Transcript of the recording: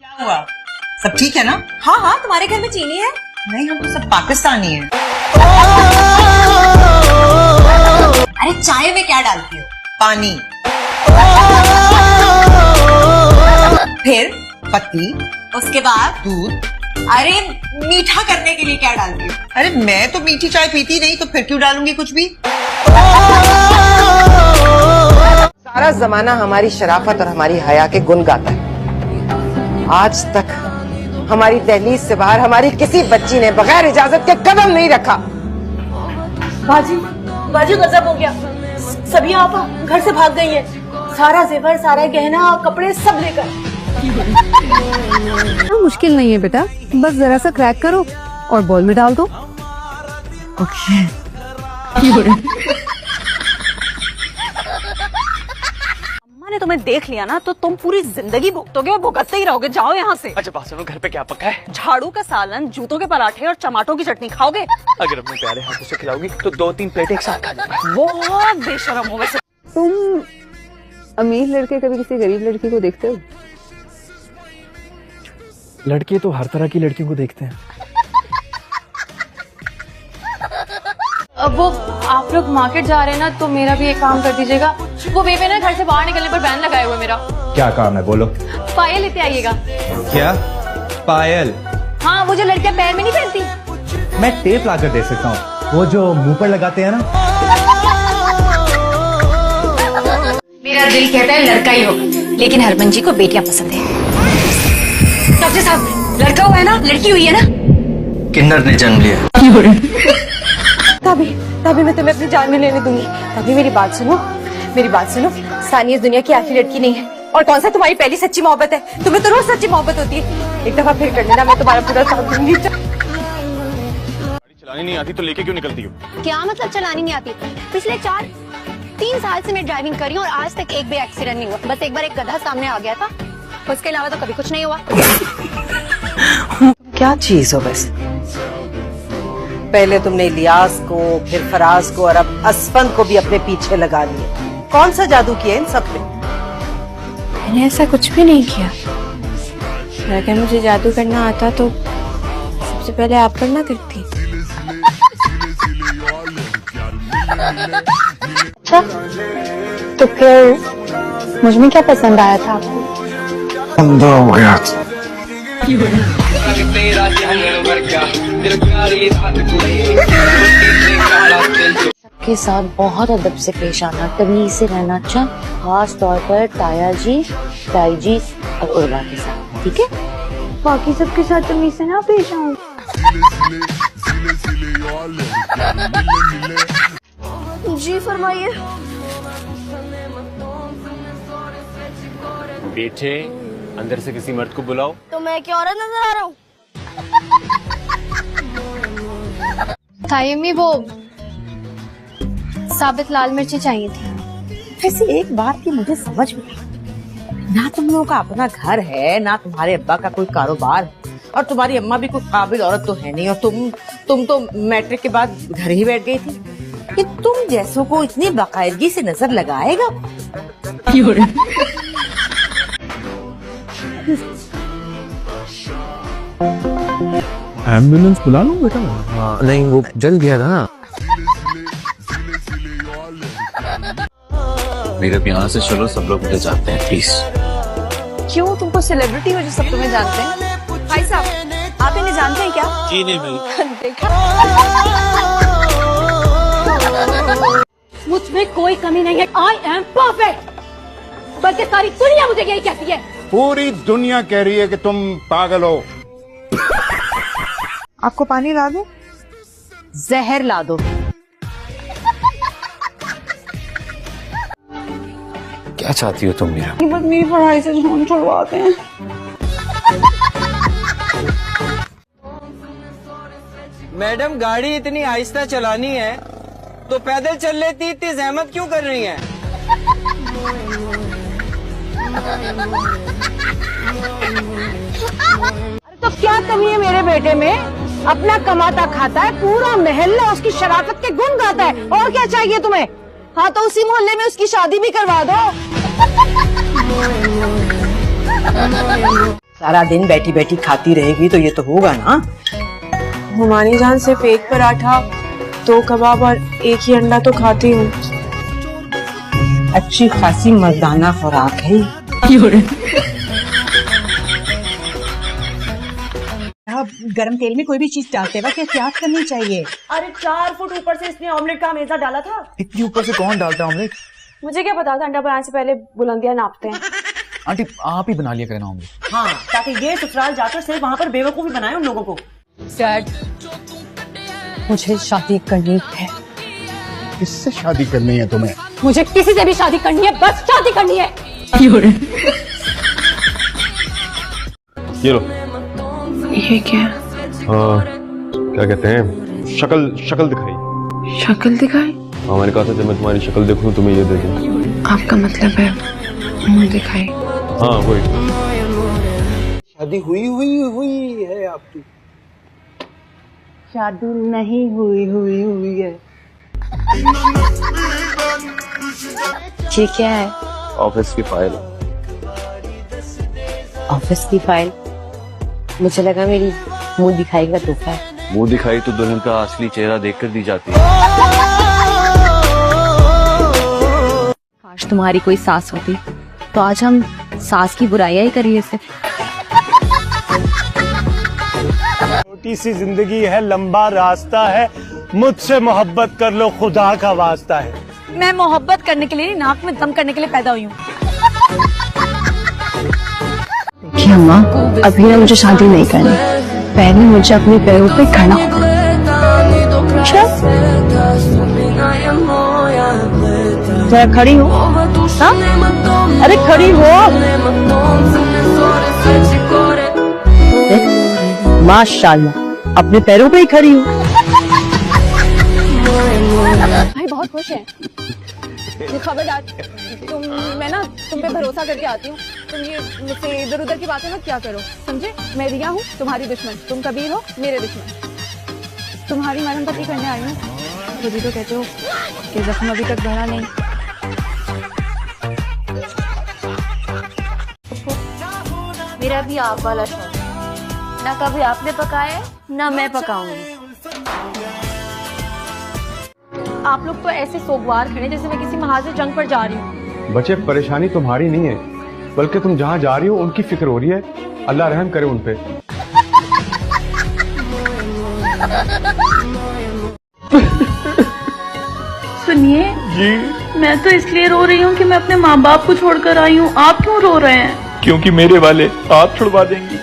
क्या हुआ? सब ठीक है ना? हाँ हाँ, तुम्हारे घर में चीनी है? नहीं, हम तो सब पाकिस्तानी हैं। अरे चाय में क्या डालती हो? पानी, फिर पत्ती, उसके बाद? दूध। अरे मीठा करने के लिए क्या डालती हो? अरे मैं तो मीठी चाय पीती नहीं, तो फिर क्यों डालूंगी कुछ भी? सारा जमाना हमारी शराफत और हमारी हया के गुण गाता है। आज तक हमारी दहलीज से बाहर हमारी किसी बच्ची ने बगैर इजाजत के कदम नहीं रखा। बाजी, बाजी गजब हो गया। सभी आप घर से भाग गई हैं। सारा जेवर, सारा गहना, कपड़े सब लेकर। मुश्किल नहीं है बेटा, बस जरा सा क्रैक करो और बॉल में डाल दो। अम्मा ने तुम्हें देख लिया ना तो तुम पूरी जिंदगी भुगतोगे और भुगतते ही रहोगे। जाओ यहाँ से। अच्छा बात सुनो, घर पे क्या पका है? झाड़ू का सालन, जूतों के पराठे और टमाटों की चटनी खाओगे? अगर अपने प्यारे हाथों से खिलाओगी तो 2-3 प्लेट एक साथ खा लूंगा। बहुत बेशरम हो वैसे। तुम अमीर लड़के कभी किसी गरीब लड़की को देखते हो? लड़के तो हर तरह की लड़कियों को देखते हैं। अब वो आप लोग मार्केट जा रहे हैं ना, तो मेरा भी एक काम कर दीजिएगा। वो बेबे ना घर से बाहर निकलने पर बैन लगाए हुए मेरा। क्या काम है बोलो? पायल लेते आइएगा। क्या पायल? हाँ, वो जो लड़कियां पैर में नहीं पहनती। मैं टेप लाकर दे सकता हूँ, वो जो मुंह पर लगाते हैं ना। मेरा दिल कहता है लड़का ही हो, लेकिन हरमन जी को बेटियां पसंद है। डॉक्टर साहब, लड़का हुआ है ना, लड़की हुई है ना? किन्नर ने जन्म लिया। तभी मैं तुम्हें अपनी जान में लेने दूंगी। तभी मेरी बात सुनो, मेरी बात सुनो। सानिया दुनिया की आखिरी लड़की नहीं है। और कौन सा तुम्हारी पहली सच्ची मोहब्बत है? तुम्हें तो रोज सच्ची मोहब्बत होती है। एक दफा फिर कर लेना, मैं तुम्हारा पूरा साथ दूंगी। गाड़ी चलानी नहीं आती तो लेके क्यों निकलती हो? क्या मतलब चलानी नहीं आती? पिछले 3 साल से मैं ड्राइविंग कर रही हूँ और आज तक एक भी एक्सीडेंट नहीं हुआ। बस एक बार एक गधा सामने आ गया था, उसके अलावा तो कभी कुछ नहीं हुआ। क्या चीज हो बस? पहले तुमने इलियास को, फिर फराज को और अब असफन को भी अपने पीछे लगा लिया। कौन सा जादू किया इन सब में? मैंने ऐसा कुछ भी नहीं किया। अगर मुझे जादू करना आता तो सबसे पहले आप करना करती। अच्छा, तो फिर मुझ में क्या पसंद आया था आपको? के साथ बहुत अदब से पेश आना, तमीज से रहना। अच्छा, खास तौर पर ताया जी, ताई जी और उर्वा के साथ, ठीक है? बाकी सबके साथ तमीज से ना पेश आऊं। जी फरमाइए। बेटे, अंदर से किसी मर्द को बुलाओ। तो मैं क्या औरत नजर आ रहा हूँ? तायम्मी, वो साबित लाल मिर्ची चाहिए थी। वैसे एक बात की मुझे समझ में ना, तुम लोगों का अपना घर है ना, तुम्हारे अब्बा का कोई कारोबार है, और तुम्हारी अम्मा भी कोई काबिल औरत तो है नहीं, और तुम तो मैट्रिक के बाद घर ही बैठ गई थी। कि तुम जैसों को इतनी बाकायदगी से नजर लगाएगा? एम्बुलेंस बुला लूं बेटा? हाँ, नहीं वो जल गया था ना। मेरे यहाँ से चलो, सब लोग मुझे जानते हैं, प्लीज। क्यों, तुमको सेलिब्रिटी हो जो सब तुम्हें जानते हैं? भाई साहब, आप इन्हें जानते हैं क्या? जी नहीं भाई। मुझ में कोई कमी नहीं है। I am perfect. बल्कि सारी दुनिया मुझे यही कहती है। पूरी दुनिया कह रही है कि तुम पागल हो। आपको पानी ला दूं? जहर ला दो। क्या चाहती हो तुम मेरा? बस मेरी पढ़ाई से ध्यान छुड़वाते हैं। मैडम, गाड़ी इतनी आहिस्ता चलानी है तो पैदल चल लेती, इतनी जहमत क्यों कर रही हैं? तो क्या कमी है मेरे बेटे में? अपना कमाता खाता है, पूरा मोहल्ला उसकी शराफत के गुण गाता है। और क्या चाहिए तुम्हें? हाँ, तो उसी मोहल्ले में उसकी शादी भी करवा दो। सारा दिन बैठी बैठी खाती रहेगी तो ये तो होगा ना। हुमानी जान सिर्फ एक पराठा, 2 कबाब और एक ही अंडा तो खाती हूँ। अच्छी खासी मर्दाना खुराक है। आप गरम तेल में कोई भी चीज डालते वक्त एहतियात करनी चाहिए। अरे 4 फुट ऊपर से इसने ऑमलेट का हमेशा डाला था। इतनी ऊपर से कौन डालता है ऑमलेट? मुझे क्या पता था, अंडा बनाने से पहले बुलंदियां नापते हैं। आंटी आप ही बना लिया करें ऑमलेट। हाँ, ताकि ये ससुराल जाकर सिर्फ वहाँ पर बेवकूफी बनाए उन लोगों को। डैड, मुझे शादी करनी है। किससे शादी करनी है तुम्हें? मुझे किसी से भी शादी करनी है, बस शादी करनी है। ये लो। ये क्या? क्या कहते हैं, शक्ल दिखाई। शक्ल दिखाई? हाँ, मैंने कहा था जब मैं तुम्हारी शक्ल देखूं तुम्हें ये दे दूं। आपका मतलब है मुंह दिखाई? हाँ वही। शादी हुई है आपकी? शादी नहीं हुई है। ये क्या है? ऑफिस की फाइल। ऑफिस की फाइल? मुझे लगा मेरी मुंह दिखाई का तोहफा है। मुंह दिखाई तो दुल्हन का असली चेहरा देखकर दी जाती है। काश तुम्हारी कोई सास होती तो आज हम सास की बुराइयां ही करिए सिर्फ। छोटी सी जिंदगी है, लंबा रास्ता है, मुझसे मोहब्बत कर लो, खुदा का वास्ता है। मैं मोहब्बत करने के लिए, नाक में दम करने के लिए पैदा हुई हूँ। देखिए अम्मा, अभी ना मुझे शादी नहीं करनी, पहले मुझे अपने पैरों पे खड़ा होना। जरा खड़ी हो। हाँ? अरे खड़ी हो। माशाल्लाह, अपने पैरों पे ही खड़ी हो। भाई बहुत खुश है। खबरदार, मैं ना तुम पे भरोसा करके आती हूँ। तुम ये मुझसे इधर उधर की बातें मत क्या करो, समझे? मैं रिया हूँ, तुम्हारी दुश्मन। तुम कबीर हो, मेरे दुश्मन। तुम्हारी मरहम पट्टी करने आई हूँ। खुद ही तो कहते हो कि जख्म अभी तक भरा नहीं। मेरा भी आप वाला शौक, ना कभी आपने पकाया ना मैं पकाऊंगी। आप लोग तो ऐसे सोगवार खड़े जैसे मैं किसी महाज जंग पर जा रही हूँ। बच्चे, परेशानी तुम्हारी नहीं है, बल्कि तुम जहाँ जा रही हो उनकी फिक्र हो रही है। अल्लाह रहम करे उन पे। सुनिए जी, मैं तो इसलिए रो रही हूँ कि मैं अपने माँ बाप को छोड़कर आई हूँ। आप क्यों रो रहे हैं? क्योंकि मेरे वाले आप छुड़वा देंगी।